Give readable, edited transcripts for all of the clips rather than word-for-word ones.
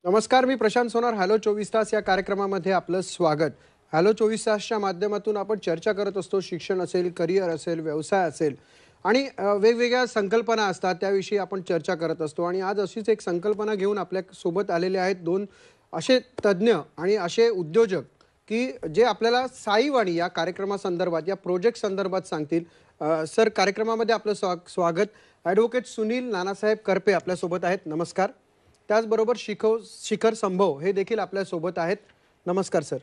नमस्कार, मी प्रशांत सोनार. हॅलो 24 तास या कार्यक्रमामध्ये आपलं स्वागत. हॅलो 24 तासच्या माध्यमातून आपण चर्चा करत असतो. शिक्षण असेल, करिअर असेल, व्यवसाय असेल आणि वेगवेगळ्या संकल्पना असतात, त्याविषयी आपण चर्चा करत असतो. आणि आज अशीच एक संकल्पना घेऊन आपल्यासोबत आलेले आहेत दोन असे तज्ज्ञ आणि असे उद्योजक की जे आपल्याला साईवाणी या कार्यक्रमासंदर्भात, या प्रोजेक्ट संदर्भात सांगतील. सर, कार्यक्रमामध्ये आपलं स्वागत. ॲडव्होकेट सुनील नानासाहेब करपे आपल्यासोबत आहेत. नमस्कार. त्याचबरोबर शिखर संभव हे देखील आपल्यासोबत आहेत. नमस्कार सर.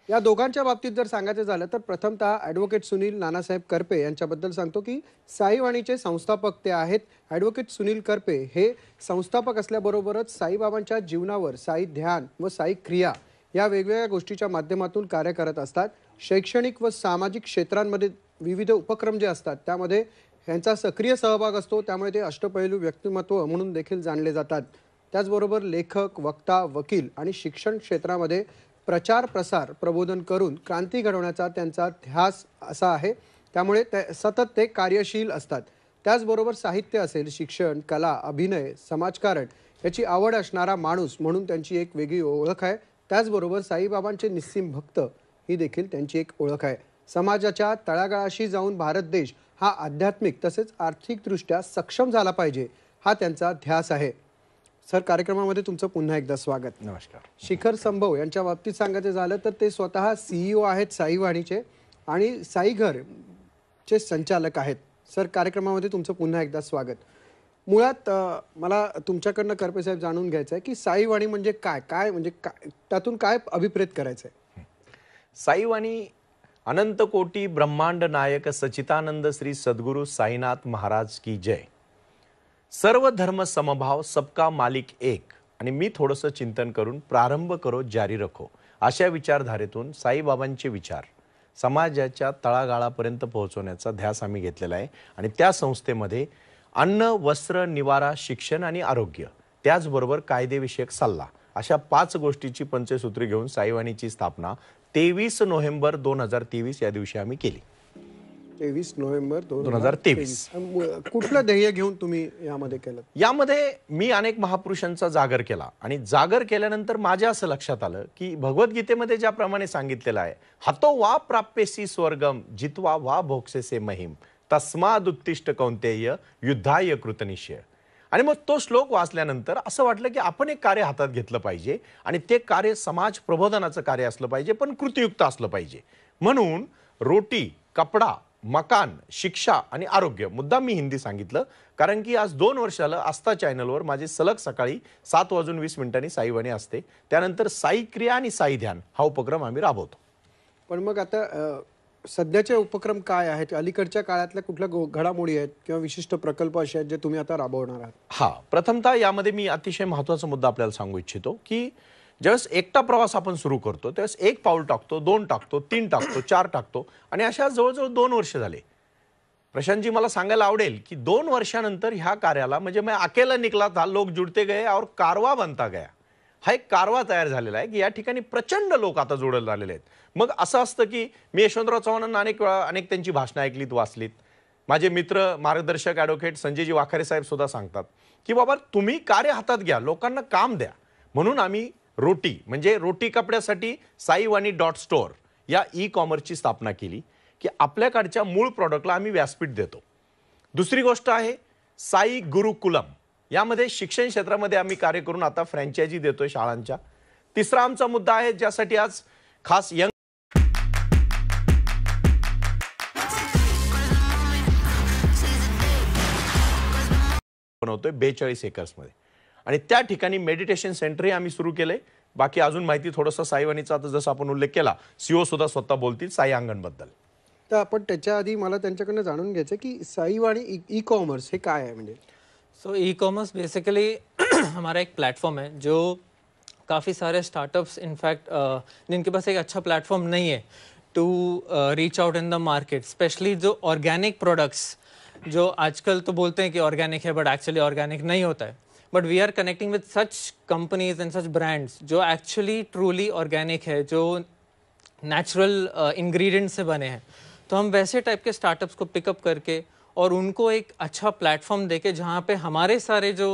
या दोघांच्या बाबतीत जर सांगायचं झालं तर प्रथमतः ॲडव्होकेट सुनील नानासाहेब करपे यांच्याबद्दल सांगतो की साईवाणीचे संस्थापक ते आहेत. ॲडव्होकेट सुनील करपे हे संस्थापक असल्याबरोबरच साईबाबांच्या जीवनावर साई ध्यान व साई क्रिया या वेगवेगळ्या गोष्टीच्या माध्यमातून कार्य करत असतात. शैक्षणिक व सामाजिक क्षेत्रांमध्ये विविध उपक्रम जे असतात त्यामध्ये यांचा सक्रिय सहभाग असतो. त्यामुळे ते अष्टपैलू व्यक्तिमत्व म्हणून देखील जाणले जातात. त्याचबरोबर लेखक, वक्ता, वकील आणि शिक्षण क्षेत्रामध्ये प्रचार प्रसार प्रबोधन करून क्रांती घडवण्याचा त्यांचा ध्यास असा आहे. त्यामुळे सतत ते कार्यशील असतात. त्याचबरोबर साहित्य असेल, शिक्षण, कला, अभिनय, समाजकारण याची आवड असणारा माणूस म्हणून त्यांची एक वेगळी ओळख आहे. त्याचबरोबर साईबाबांचे निस्सीम भक्त ही देखील त्यांची एक ओळख आहे. समाजाच्या तळागाळाशी जाऊन भारत देश हा आध्यात्मिक तसेच आर्थिकदृष्ट्या सक्षम झाला पाहिजे हा त्यांचा ध्यास आहे. सर, कार्यक्रमामध्ये तुमचं पुन्हा एकदा स्वागत. नमस्कार. शिखर संभव यांच्या बाबतीत सांगायचं झालं तर ते स्वतः CEO आहेत साईवाणीचे आणि साईघरचे संचालक आहेत. सर, कार्यक्रमामध्ये तुमचं पुन्हा एकदा स्वागत. मुळात मला तुमच्याकडनं करपे साहेब जाणून घ्यायचं आहे की साईवाणी म्हणजे काय, काय म्हणजे काय, त्यातून काय अभिप्रेत करायचं आहे? साईवाणी अनंत कोटी ब्रह्मांड नायक सचितानंद श्री सद्गुरु साईनाथ महाराज की जय. सर्व धर्म समभाव, सबका मालिक एक आणि मी थोडंसं चिंतन करून प्रारंभ करो जारी रखो अशा विचारधारेतून साईबाबांचे विचार समाजाच्या तळागाळापर्यंत पोहोचवण्याचा ध्यास आम्ही घेतलेला आहे. आणि त्या संस्थेमध्ये अन्न, वस्त्र, निवारा, शिक्षण आणि आरोग्य त्याचबरोबर कायदेविषयक सल्ला अशा 5 गोष्टीची पंचसूत्री घेऊन साईवाणीची स्थापना 23 नोव्हेंबर 2023 या दिवशी आम्ही केली. 23 नोव्हेंबर 2023. कुठलं ध्येय घेऊन तुम्ही यामध्ये केलं? यामध्ये मी अनेक महापुरुषांचा जागर केला आणि जागर केल्यानंतर माझ्या असं लक्षात आलं की भगवद्गीतेमध्ये ज्याप्रमाणे सांगितलेलं आहे, हतो वा प्राप्यसी स्वर्गम जित्वा वा भोगसेसे महिम तस्मादुत्तिष्ठ कौंतेय युद्धाय कृतनिश्चय. आणि मग तो श्लोक वाचल्यानंतर असं वाटलं की आपण एक कार्य हातात घेतलं पाहिजे आणि ते कार्य समाज प्रबोधनाचं कार्य असलं पाहिजे, पण कृतीयुक्त असलं पाहिजे. म्हणून रोटी, कपडा, मकान, शिक्षा आणि आरोग्य मुद्दाम मी हिंदी सांगितलं, कारण की आज 2 वर्ष झालं आस्था चॅनलवर माझे सलग सकाळी 7:20 साईवाणी असते. त्यानंतर साई क्रिया आणि साई ध्यान हा उपक्रम आम्ही राबवतो. पण मग आता सध्याचे उपक्रम काय आहेत? अलीकडच्या काळातल्या कुठल्या घडामोडी आहेत किंवा विशिष्ट प्रकल्प असे आहेत जे तुम्ही आता राबवणार आहात? हा, प्रथमतः यामध्ये मी अतिशय महत्त्वाचा मुद्दा आपल्याला सांगू इच्छितो की ज्यावेळेस एकटा प्रवास आपण सुरू करतो त्यावेळेस 1 पाऊल टाकतो, 2 टाकतो, 3 टाकतो, 4 टाकतो आणि अशा जवळजवळ 2 वर्ष झाले. प्रशांतजी, मला सांगायला आवडेल की 2 वर्षानंतर ह्या कार्याला म्हणजे मैं अकेला निकला था, लोक जुड़ते गए और कारवा बनता गया, हा एक कारवा तयार झालेला आहे की या ठिकाणी प्रचंड लोक आता जोडले झालेले आहेत. मग असं असतं की मी यशवंतराव चव्हाणांना अनेक त्यांची भाषणं ऐकलीत, वाचलीत. माझे मित्र मार्गदर्शक ॲडव्होकेट संजयजी वाखारे साहेब सुद्धा सांगतात की बाबा तुम्ही कार्य हातात घ्या, लोकांना काम द्या. म्हणून आम्ही रोटी म्हणजे रोटी कपड्यासाठी साईवाणी.स्टोअर या ई-कॉमर्सची स्थापना केली की आपल्याकडच्या मूळ प्रॉडक्टला आम्ही व्यासपीठ देतो. दुसरी गोष्ट आहे साई गुरुकुलम, यामध्ये शिक्षण क्षेत्रामध्ये आम्ही कार्य करून आता फ्रँचायझी देतोय शाळांच्या. तिसरा आमचा मुद्दा आहे ज्यासाठी आज खास यंग बनवतोय 42 एकर्समध्ये आणि त्या ठिकाणी मेडिटेशन सेंटरही आम्ही सुरू केले. बाकी अजून माहिती थोडंसं साईवाणीचा आता जसं आपण उल्लेख केला, CEO सुद्धा स्वतः बोलतील साई अंगणबद्दल. तर आपण त्याच्या आधी मला त्यांच्याकडनं जाणून घ्यायचं की साईवाणी ई-कॉमर्स हे काय आहे? म्हणजे सो ई-कॉमर्स बेसिकली हमारा एक प्लेटफॉर्म है जो काफ़ी सारे स्टार्टअप्स इनफैक्ट जिनके पास एक अच्छा प्लेटफॉर्म नहीं है to reach out in the market, specially जो ऑर्गेनिक प्रोडक्ट्स जो आजकल तो बोलते हैं कि ऑर्गेनिक है बट एक्चुअली ऑर्गेनिक नहीं होता है. But we are connecting with such companies and such brands जो एक्चुअली ट्रूली ऑर्गेनिक है, जो नेचुरल इंग्रेडिएंट्स से बने हैं. तो हम वैसे टाइप के स्टार्टअप्स को पिकअप करके और उनको एक अच्छा प्लेटफॉर्म देके जहाँ पे हमारे सारे जो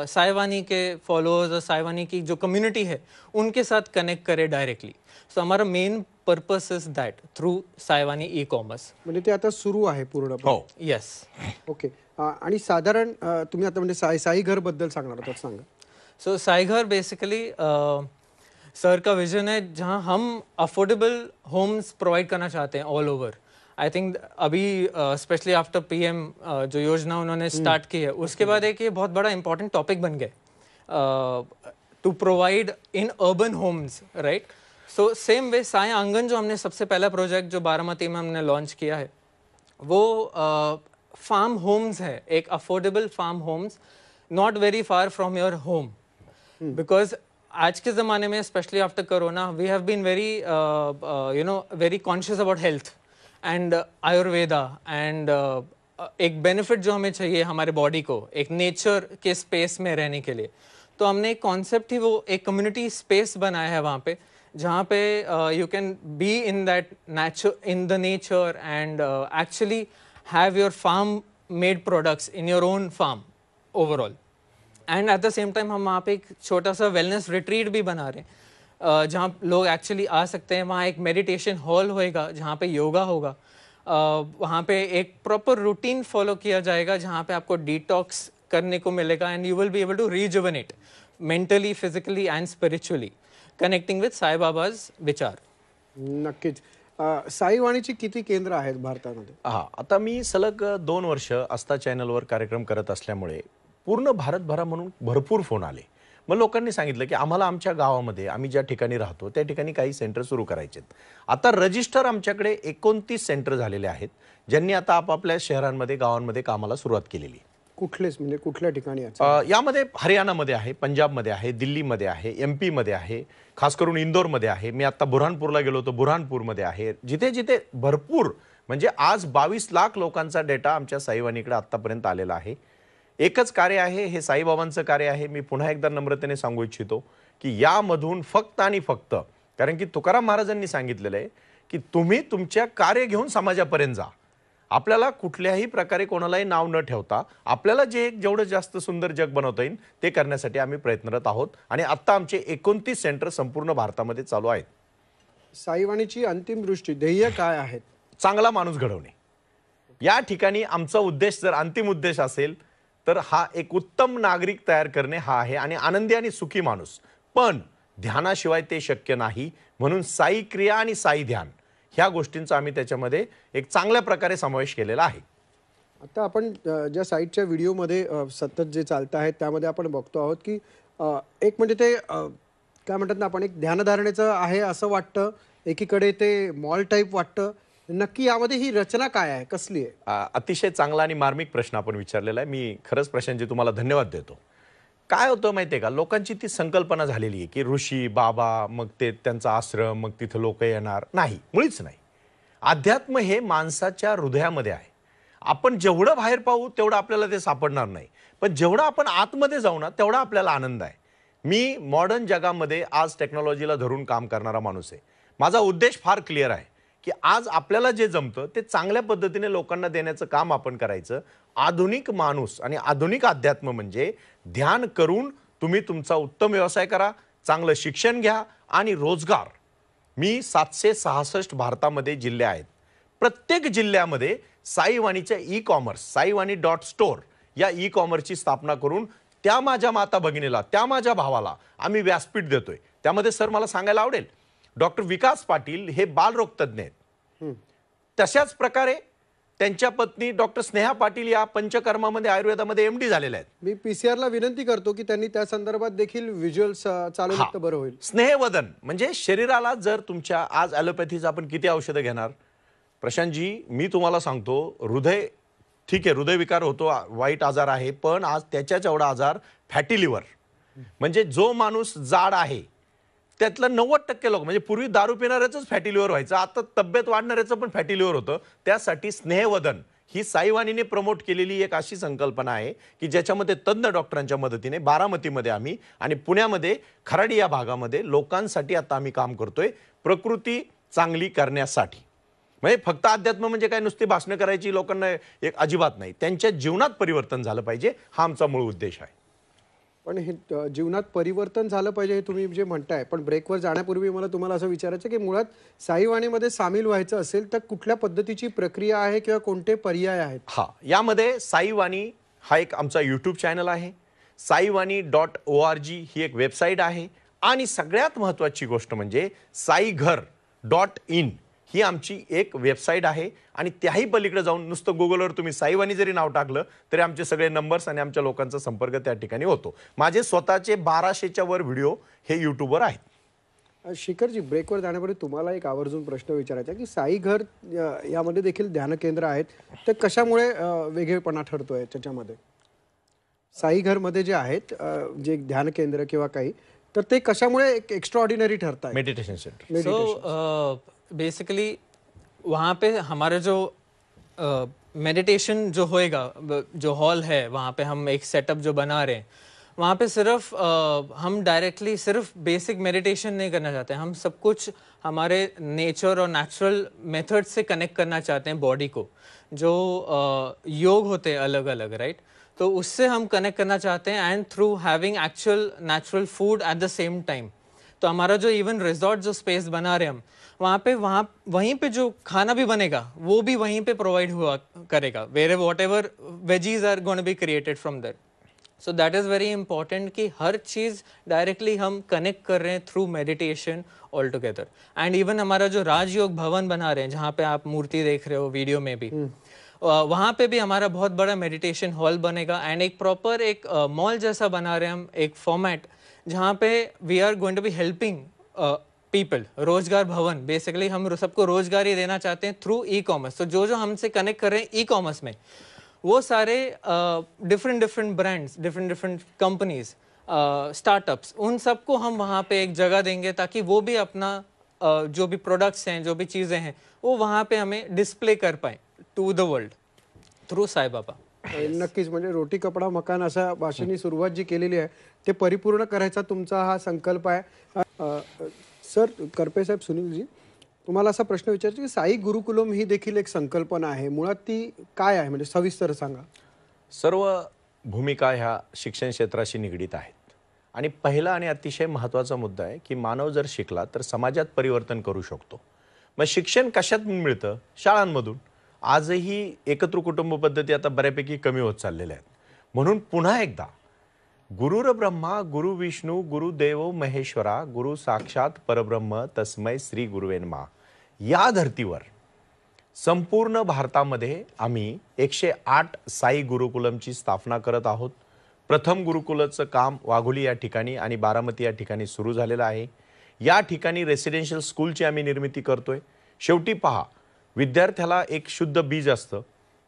साइवानी के फॉलोअर्स और साइवानी की जो कम्युनिटी है उनके साथ कनेक्ट करे डायरेक्टली. सो हमारा main purpose is that through Saivani e-commerce. म्हणजे ते आता सुरू आहे पूर्णपणे. हो. येस. ओके. आणि साधारण तुम्ही आता म्हणजे साई घर बद्दल सांगणार होतात, सांगा. सो साई घर बेसिकली सर का विजन है जहाँ हम अफोर्डेबल होम्स प्रोवाइड करना चाहते हैं ऑल ओवर. आई थिंक अभी स्पेशली आफ्टर पीएम जो योजना उन्होंने स्टार्ट की है उसके बाद एक ये बहुत बड़ा इंपॉर्टेंट टॉपिक बन गया to provide in urban homes, right. So same way Sai Aangan जो हमने सबसे पहला प्रोजेक्ट जो बारामती में हमने लॉन्च किया है वो फार्म होम्स है, एक affordable farm homes not very far from your home. Because आज के ज़माने में specially after corona we have been very very conscious about health and Ayurveda and एक बेनिफिट जो हमें चाहिए हमारे बॉडी को एक नेचर के स्पेस में रहने के लिए. तो हमने एक कॉन्सेप्ट ही वो एक कम्युनिटी स्पेस बनाया है वहाँ पे जहाँ पे you can be in that in the nature and actually have your farm made products in your own farm overall. And at the same time हम वहाँ पे एक छोटा सा वेलनेस रिट्रीट भी बना रहे हैं जहाँ लोग एक्चुअली आ सकते हैं. वहाँ एक मेडिटेशन हॉल होएगा जहाँ पे योगा होगा. वहाँ पे एक प्रॉपर रूटीन फॉलो किया जाएगा जहाँ पे आपको डिटॉक्स करने को मिलेगा and you will be able to rejuvenate mentally, physically and spiritually connecting with Sai Baba's विचार. नक्कीच. साईवाणीची किती केंद्र आहेत भारतामध्ये? हा, आता मी सलग 2 वर्ष आस्था चॅनलवर कार्यक्रम करत असल्यामुळे पूर्ण भारतभरा म्हणून भरपूर फोन आले. मग लोकांनी सांगितलं की आम्हाला आमच्या गावामध्ये आम्ही ज्या ठिकाणी राहतो त्या ठिकाणी काही सेंटर सुरू करायचे आहेत. आता रजिस्टर आमच्याकडे 29 सेंटर झालेले आहेत ज्यांनी आता आपापल्या शहरांमध्ये गावांमध्ये कामाला सुरुवात केलेली. कुठलेच म्हणजे कुठल्या ठिकाणी? यामध्ये हरियाणामध्ये आहे, पंजाबमध्ये आहे, दिल्लीमध्ये आहे, MP मध्ये आहे, खास करून इंदोरमध्ये आहे. मी आता बुरहानपूरला गेलो होतो, बुरहानपूरमध्ये आहे. जिथे जिथे भरपूर म्हणजे आज 22 लाख लोकांचा डेटा आमच्या साईवाणीकडे आतापर्यंत आलेला आहे. एकच कार्य आहे, हे साईबाबांचं कार्य आहे. मी पुन्हा एकदा नम्रतेने सांगू इच्छितो की यामधून फक्त आणि फक्त, कारण की तुकाराम महाराजांनी सांगितलेलं आहे की तुम्ही तुमच्या कार्य घेऊन समाजापर्यंत जा. आपल्याला कुठल्याही प्रकारे कोणालाही नाव न ठेवता आपल्याला जेवढं जास्त सुंदर जग बनवता येईल ते करण्यासाठी आम्ही प्रयत्नरत आहोत. आणि आता आमचे 29 सेंटर संपूर्ण भारतामध्ये चालू आहेत. साईवाणीची अंतिम दृष्टी, ध्येय काय आहेत? चांगला माणूस घडवणे. या ठिकाणी आमचा उद्देश जर अंतिम उद्देश असेल तर हा एक उत्तम नागरिक तयार करणे हा आहे आणि आनंदी आणि सुखी माणूस. पण ध्यानाशिवाय ते शक्य नाही. म्हणून साई क्रिया आणि साई ध्यान ह्या गोष्टींचा आम्ही त्याच्यामध्ये एक चांगल्या प्रकारे समावेश केलेला आहे. आता आपण ज्या साईटच्या व्हिडिओमध्ये सतत जे चालत आहेत त्यामध्ये आपण बघतो आहोत की एक म्हणजे ते काय म्हणतात ना, आपण एक ध्यानधारणेचं आहे असं वाटतं, एकीकडे ते मॉल टाईप वाटतं. नक्की यामध्ये ही रचना काय आहे, कसली आहे? अतिशय चांगला आणि मार्मिक प्रश्न आपण विचारलेला आहे. मी खरंच प्रशांतजी तुम्हाला धन्यवाद देतो. काय होतं माहितीये का, लोकांची ती संकल्पना झालेली आहे की ऋषी बाबा, मग ते त्यांचा आश्रम, मग तिथं लोक येणार. नाही, मुळीच नाही. अध्यात्म हे माणसाच्या हृदयामध्ये आहे. आपण जेवढं बाहेर पाहू तेवढं आपल्याला ते सापडणार नाही, पण जेवढं आपण आतमध्ये जाऊ ना तेवढा आपल्याला आनंद आहे. मी मॉडर्न जगामध्ये आज टेक्नॉलॉजीला धरून काम करणारा माणूस आहे. माझा उद्देश फार क्लिअर आहे की आज आपल्याला जे जमतं ते चांगल्या पद्धतीने लोकांना देण्याचं काम आपण करायचं. आधुनिक माणूस आणि आधुनिक अध्यात्म म्हणजे ध्यान करून तुम्ही तुमचा उत्तम व्यवसाय करा, चांगलं शिक्षण घ्या आणि रोजगार. मी 766 भारतामध्ये जिल्हे आहेत. प्रत्येक जिल्ह्यामध्ये साईवाणीच्या ई कॉमर्स साईवाणी.स्टोअर या ई कॉमर्सची स्थापना करून त्या माझ्या माता भगिनीला, त्या माझ्या भावाला आम्ही व्यासपीठ देतोय. त्यामध्ये सर मला सांगायला आवडेल, डॉक्टर विकास पाटील हे बालरोग तज्ज्ञ आहेत. तशाच प्रकारे त्यांच्या पत्नी डॉक्टर स्नेहा पाटील या पंचकर्मामध्ये आयुर्वेदामध्ये MD झालेल्या आहेत. मी PCR ला विनंती करतो की त्यांनी त्या संदर्भात देखील व्हिज्युअल्स चालवले तर बरं होईल. स्नेहवदन म्हणजे शरीराला जर तुमच्या आज ॲलोपॅथीचं आपण किती औषधं घेणार प्रशांतजी, मी तुम्हाला सांगतो, हृदय ठीक आहे, हृदयविकार होतो, वाईट आजार आहे, पण आज त्याच्याच एवढा आजार फॅटी लिव्हर. म्हणजे जो माणूस जाड आहे त्यातलं 90% लोक, म्हणजे पूर्वी दारू पिणाऱ्याच फॅटी लिव्हर व्हायचं, आता तब्येत वाढणाऱ्याचं पण फॅटी लिव्हर होतं. त्यासाठी स्नेहवदन ही साईवाणीने प्रमोट केलेली एक अशी संकल्पना आहे की ज्याच्यामध्ये तज्ञ डॉक्टरांच्या मदतीने बारामतीमध्ये आम्ही आणि पुण्यामध्ये खराडी या भागामध्ये लोकांसाठी आता आम्ही काम करतोय प्रकृती चांगली करण्यासाठी. म्हणजे फक्त अध्यात्म म्हणजे काय नुसती भाषणं करायची लोकांना एक अजिबात नाही, त्यांच्या जीवनात परिवर्तन झालं पाहिजे, हा आमचा मूळ उद्देश आहे. पण हे जीवनात परिवर्तन झालं पाहिजे हे तुम्ही जे म्हणताय, पण ब्रेकवर जाण्यापूर्वी मला तुम्हाला असं विचारायचं की मुळात साईवाणीमध्ये सामील व्हायचं असेल तर कुठल्या पद्धतीची प्रक्रिया आहे किंवा कोणते पर्याय आहेत? हा, यामध्ये साईवाणी हा एक आमचा यूट्यूब चॅनल आहे, saiwani.org ही एक वेबसाईट आहे, आणि सगळ्यात महत्त्वाची गोष्ट म्हणजे saighar.in ही आमची एक वेबसाईट आहे. आणि त्याही पलीकडे जाऊन नुसतं गुगलवर तुम्ही साईवाणी जरी नाव टाकलं तरी आमचे सगळे नंबर्स आणि आमच्या लोकांचा संपर्क त्या ठिकाणी होतो. माझे स्वतःचे 1200च्या वर व्हिडिओ हे यूट्यूबवर आहेत. शिखरजी, ब्रेकवर जाण्यापूर्वी तुम्हाला एक आवर्जून प्रश्न विचारायचा की साई घर यामध्ये देखील ध्यान केंद्र आहेत, तर कशामुळे वेगळेपणा ठरतोय त्याच्यामध्ये? साई घरमध्ये जे आहेत जे ध्यान केंद्र किंवा काही, तर ते कशामुळे एक एक्स्ट्राऑर्डिनरी ठरत आहे? Meditation centre. सो बेसिकली वहाँ पे हमारा जो मेडिटेशन जो होएगा, जो हॉल है वहाँ पे हम एक सेटअप जो बना रहे हैं, वहाँ पे सिर्फ हम डायरेक्टली सिर्फ बेसिक मेडिटेशन नहीं करना चाहते, हम सब कुछ हमारे नेचर और नेचुरल मेथड से कनेक्ट करना चाहते हैं बॉडी को, जो योग होते हैं अलग अलग, राइट? तो उससे हम कनेक्ट करना चाहते हैं, end through having actual natural food at the same time. तो हमारा जो इवन रिजॉर्ट जो स्पेस बना रहे हम, वहीं पे जो खाना भी बनेगा वो भी वहीं पे प्रोवाइड हुआ करेगा, where whatever veggies are gonna be created from that. So that is very important कि हर चीज़ डायरेक्टली हम कनेक्ट कर रहे हैं through meditation all together. And even हमारा जो राजयोग भवन बना रहे हैं, जहाँ पे आप मूर्ति देख रहे हो वीडियो में भी, वहाँ पे भी हमारा बहुत बड़ा मेडिटेशन हॉल बनेगा. एंड एक प्रॉपर एक मॉल जैसा बना रहे हैं हम, एक फॉर्मेट जहाँ पे we are going to be helping people. रोजगार भवन, बेसिकली हम सबको रोजगार ही देना चाहते हैं थ्रू ई कॉमर्स. तो जो जो हमसे कनेक्ट कर रहे हैं ई कॉमर्स में, वो सारे different different brands, different different companies, startups, उन सबको हम वहाँ पे एक जगह देंगे ताकि वो भी अपना जो भी प्रोडक्ट्स हैं, जो भी चीज़ें हैं, वो वहाँ पे हमें डिस्प्ले कर पाए to the world through Sai Baba. नक्कीच, म्हणजे रोटी कपडा मकान अशा भाषेने सुरुवात जी केलेली आहे ते परिपूर्ण करायचा तुमचा हा संकल्प आहे. सर करपे साहेब, सुनीलजी, तुम्हाला असा प्रश्न विचारायचा की साई गुरुकुलम ही देखील एक संकल्पना आहे, मुळात ती काय आहे, म्हणजे सविस्तर सांगा. सर्व भूमिका ह्या शिक्षण क्षेत्राशी निगडीत आहेत, आणि पहिला आणि अतिशय महत्त्वाचा मुद्दा आहे की मानव जर शिकला तर समाजात परिवर्तन करू शकतो. मग शिक्षण कशात मिळतं? शाळांमधून. आजही एकत्र कुटुंब पद्धती आता बऱ्यापैकी कमी होत चाललेल्या आहेत. म्हणून पुन्हा एकदा गुरुर ब्रह्मा गुरु विष्णू गुरुदेव महेश्वरा गुरु साक्षात परब्रह्म तस्मै श्री गुरुवे नमः या धर्तीवर संपूर्ण भारतामध्ये आम्ही 108 साई गुरुकुलमची स्थापना करत आहोत. प्रथम गुरुकुलाचं काम वाघोली या ठिकाणी आणि बारामती या ठिकाणी सुरू झालेलं आहे. या ठिकाणी रेसिडेन्शियल स्कूलची आम्ही निर्मिती करतोय. शेवटी पहा, विद्यार्थ्याला एक शुद्ध बीज असतं,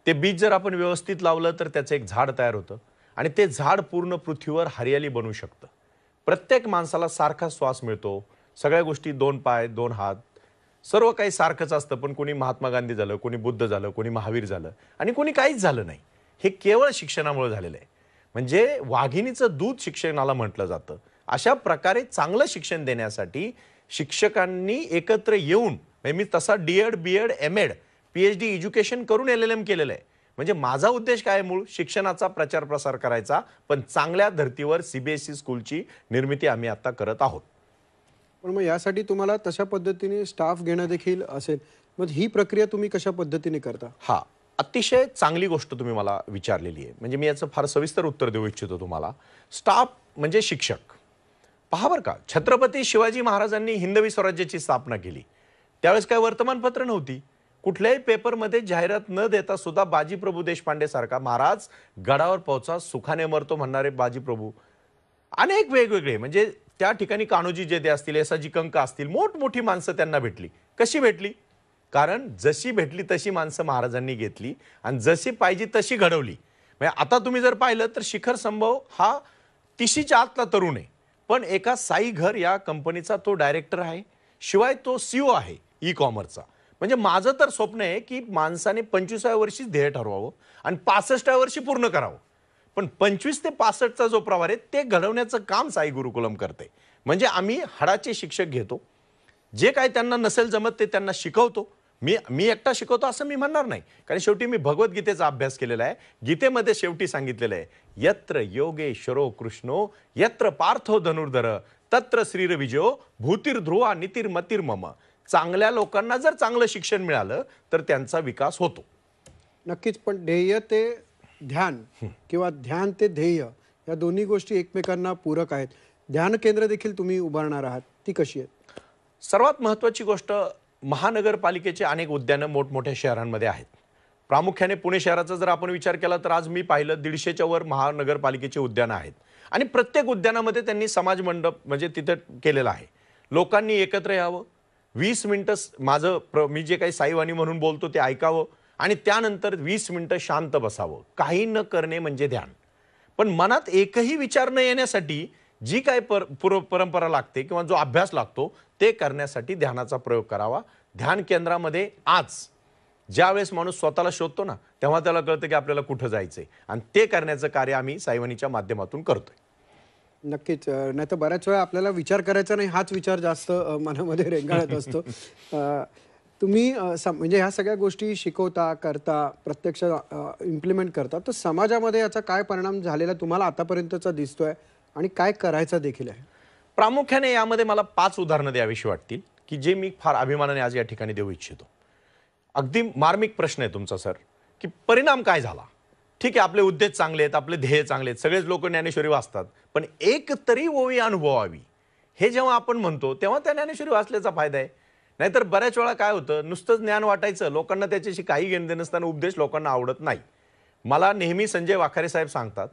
ते बीज जर आपण व्यवस्थित लावलं तर त्याचं एक झाड तयार होतं, आणि ते झाड पूर्ण पृथ्वीवर हरियाली बनवू शकतं. प्रत्येक माणसाला सारखा श्वास मिळतो, सगळ्या गोष्टी 2 पाय 2 हात सर्व काही सारखंच असतं, पण कोणी महात्मा गांधी झालं, कोणी बुद्ध झालं, कोणी महावीर झालं, आणि कोणी काहीच झालं नाही. हे केवळ शिक्षणामुळे झालेलं आहे. म्हणजे वाघिणीचं दूध शिक्षणाला म्हटलं जातं. अशा प्रकारे चांगलं शिक्षण देण्यासाठी शिक्षकांनी एकत्र येऊन, मी तसा DEd BEd MEd PhD education करून LLM केलेलं आहे. म्हणजे माझा उद्देश काय? मूळ शिक्षणाचा प्रचार प्रसार करायचा, पण चांगल्या धर्तीवर CBSE स्कूलची निर्मिती आम्ही आता करत आहोत. पण मग यासाठी तुम्हाला तशा पद्धतीने स्टाफ घेणं देखील असेल, मग ही प्रक्रिया तुम्ही कशा पद्धतीने करता? हा, अतिशय चांगली गोष्ट तुम्ही मला विचारलेली आहे. म्हणजे मी याचं फार सविस्तर उत्तर देऊ इच्छितो तुम्हाला. स्टाफ म्हणजे शिक्षक. पहा बरं का, छत्रपती शिवाजी महाराजांनी हिंदवी स्वराज्याची स्थापना केली, त्यावेळेस काय वर्तमानपत्र नव्हती. कुठल्याही पेपरमध्ये जाहिरात न देता सुद्धा बाजीप्रभू देशपांडे सारखा, महाराज गडावर पोहोचा सुखाने मरतो म्हणणारे बाजीप्रभू, अनेक वेगवेगळे, म्हणजे त्या ठिकाणी कान्होजी जेदे असतील, येसाजी कंक असतील, मोठमोठी माणसं त्यांना भेटली. कशी भेटली? कारण जशी भेटली तशी माणसं महाराजांनी घेतली आणि जशी पाहिजे तशी घडवली. म्हणजे आता तुम्ही जर पाहिलं तर शिखर संभव हा 30च्या आतला तरुण आहे, पण एका साई घर या कंपनीचा तो डायरेक्टर आहे, शिवाय तो CEO आहे ई कॉमर्सचा. म्हणजे माझं तर स्वप्न आहे की माणसाने 25व्या वर्षीच ध्येय ठरवावं आणि 65व्या वर्षी पूर्ण करावं. पण 25 ते 65चा जो प्रवार आहे ते घडवण्याचं काम साई गुरुकुलम करते. म्हणजे आम्ही हाडाचे शिक्षक घेतो, जे काय त्यांना नसेल जमत ते त्यांना शिकवतो, मी एकटा शिकवतो असं मी म्हणणार नाही, कारण शेवटी मी भगवद्गीतेचा अभ्यास केलेला आहे. गीतेमध्ये शेवटी सांगितलेलं आहे, यत्र योगेश्वरो कृष्णो यत्र पार्थो धनुर्धर तत्र श्रीरविजयो भूतिर्ध्रुवा नीतिर्मतिर्मम. चांगल्या लोकांना जर चांगलं शिक्षण मिळालं तर त्यांचा विकास होतो. नक्कीच. पण ध्येय ते ध्यान किंवा ध्यान ते ध्येय या दोन्ही गोष्टी एकमेकांना पूरक आहेत. ध्यान केंद्र देखील तुम्ही उभारणार आहात, ती कशी आहेत? सर्वात महत्त्वाची गोष्ट, महानगरपालिकेचे अनेक उद्यानं मोठमोठ्या शहरांमध्ये आहेत. प्रामुख्याने पुणे शहराचा जर आपण विचार केला तर आज मी पाहिलं 150च्या वर महानगरपालिकेचे उद्यानं आहेत. आणि प्रत्येक उद्यानामध्ये त्यांनी समाज मंडप म्हणजे तिथं केलेलं आहे. लोकांनी एकत्र यावं, 20 मिनिटं मी जे काही साईवाणी म्हणून बोलतो ते ऐकावं आणि त्यानंतर 20 मिनिटं शांत बसावं. काही न करणे म्हणजे ध्यान. पण मनात एकही विचार न येण्यासाठी जी काय परंपरा लागते किंवा जो अभ्यास लागतो ते करण्यासाठी ध्यानाचा प्रयोग करावा. ध्यान केंद्रामध्ये आज ज्यावेळेस माणूस स्वतःला शोधतो ना, तेव्हा त्याला कळतं की आपल्याला कुठं जायचंय, आणि ते करण्याचं कार्य आम्ही साईवाणीच्या माध्यमातून करतोय. नक्कीच. नाही तर बऱ्याच वेळा आपल्याला विचार करायचा नाही, हाच विचार जास्त मनामध्ये रेंगाळत असतो. तुम्ही म्हणजे ह्या सगळ्या गोष्टी शिकवता, करता, प्रत्यक्ष इम्प्लिमेंट करता, तर समाजामध्ये याचा काय परिणाम झालेला तुम्हाला आतापर्यंतचा दिसतोय आणि काय करायचं देखील आहे? प्रामुख्याने यामध्ये मला 5 उदाहरणं द्यावीशी वाटतील की जे मी फार अभिमानाने आज या ठिकाणी देऊ इच्छितो. अगदी मार्मिक प्रश्न आहे तुमचा सर, की परिणाम काय झाला. ठीक आहे, आपले उद्देश चांगले आहेत, आपले ध्येय चांगले आहेत, सगळेच लोक ज्ञानेश्वरी वाचतात, पण एक तरी ओवी अनुभवावी हे जेव्हा आपण म्हणतो तेव्हा त्या ज्ञानेश्वरी वाचल्याचा फायदा आहे. नाहीतर बऱ्याच वेळा काय होतं, नुसतं ज्ञान वाटायचं, लोकांना त्याच्याशी काही घेणं नसताना उपदेश लोकांना आवडत नाही. मला नेहमी संजय वाखारे साहेब सांगतात,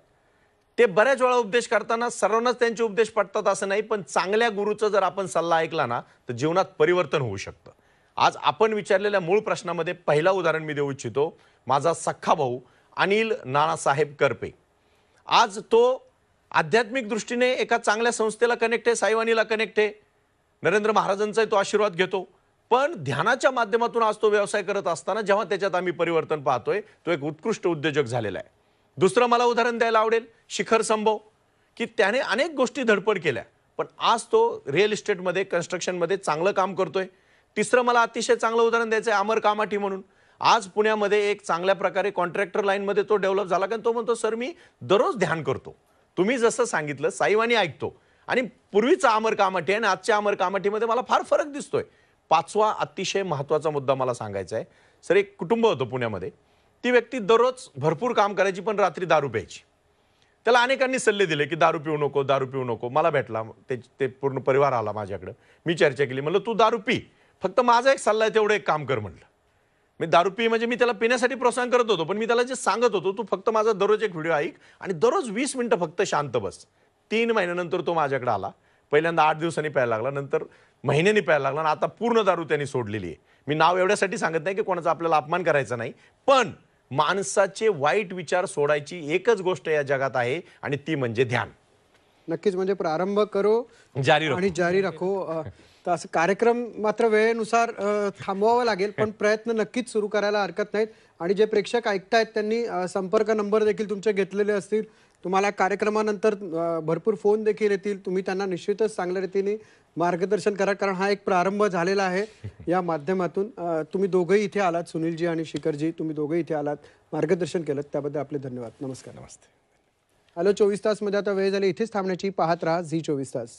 ते बऱ्याच वेळा उपदेश करताना सर्वांनाच त्यांचे उपदेश पटतात असं नाही, पण चांगल्या गुरुचा जर आपण सल्ला ऐकला ना तर जीवनात परिवर्तन होऊ शकतं. आज आपण विचारलेल्या मूळ प्रश्नामध्ये पहिला उदाहरण मी देऊ इच्छितो. माझा सख्खा भाऊ अनिल नानासाहेब करपे, आज तो आध्यात्मिक दृष्टीने एका चांगल्या संस्थेला कनेक्ट आहे, साईवाणीला कनेक्ट आहे, नरेंद्र महाराजांचा तो आशीर्वाद घेतो. पण ध्यानाच्या माध्यमातून आज तो व्यवसाय करत असताना जेव्हा त्याच्यात आम्ही परिवर्तन पाहतोय, तो एक उत्कृष्ट उद्योजक झालेला आहे. दुसरं मला उदाहरण द्यायला आवडेल शिखर संभव, की त्याने अनेक गोष्टी धडपड केल्या, पण आज तो रिअल इस्टेटमध्ये, कन्स्ट्रक्शनमध्ये चांगलं काम करतोय. तिसरं मला अतिशय चांगलं उदाहरण द्यायचं आहे अमर कामाठी म्हणून. आज पुण्यामध्ये एक चांगल्या प्रकारे कॉन्ट्रॅक्टर लाईनमध्ये तो डेव्हलप झाला, कारण तो म्हणतो सर मी दररोज ध्यान करतो. तुम्ही जसं सांगितलं साईवाणी ऐकतो, आणि पूर्वीचा अमर कामाठी आणि आजच्या अमर कामाठीमध्ये मला फार फरक दिसतोय. 5वा अतिशय महत्त्वाचा मुद्दा मला सांगायचा आहे सर. एक कुटुंब होतं पुण्यामध्ये, ती व्यक्ती दररोज भरपूर काम करायची पण रात्री दारू प्यायची. त्याला अनेकांनी सल्ले दिले की दारू पिऊ नको, दारू पिऊ नको. मला भेटला ते पूर्ण परिवार आला माझ्याकडे, मी चर्चा केली, म्हणलं तू दारू पी, फक्त माझा एक सल्ला आहे तेवढं एक काम कर म्हणलं. मी दारू पी म्हणजे मी त्याला पिण्यासाठी प्रोत्साहन करत होतो, पण मी त्याला जे सांगत होतो, तू फक्त माझा दररोज एक व्हिडिओ ऐक आणि दररोज 20 मिनिटं फक्त शांत बस. 3 महिन्यानंतर तो माझ्याकडे आला. पहिल्यांदा 8 दिवसांनी प्यायला लागला, नंतर महिन्यांनी प्यायला लागला, आणि आता पूर्ण दारू त्यांनी सोडलेली आहे. मी नाव एवढ्यासाठी सांगत नाही की कोणाचा आपल्याला अपमान करायचा नाही, पण माणसाचे वाईट विचार सोडायची एकच गोष्ट या जगात आहे आणि ती म्हणजे ध्यान. नक्कीच. म्हणजे प्रारंभ करो जारी आणि जारी राखो. तर असं कार्यक्रम मात्र वेळेनुसार थांबवावा लागेल, पण प्रयत्न नक्कीच सुरू करायला हरकत नाहीत. आणि जे प्रेक्षक ऐकतायत त्यांनी संपर्क नंबर देखील तुमचे घेतलेले असतील. तुम्हाला कार्यक्रमानंतर भरपूर फोन देखील येतील. तुम्ही त्यांना निश्चितच चांगल्या रीतीने मार्गदर्शन करा, कारण हा एक प्रारंभ झालेला आहे या माध्यमातून. तुम्ही दोघंही इथे आलात, सुनीलजी आणि शिखरजी, तुम्ही दोघंही इथे आलात, मार्गदर्शन केलं, त्याबद्दल आपले धन्यवाद. नमस्कार. नमस्ते. हॅलो 24 तासमध्ये आता वेळ झाली इथेच थांबण्याची. पाहत राहा झी 24 तास.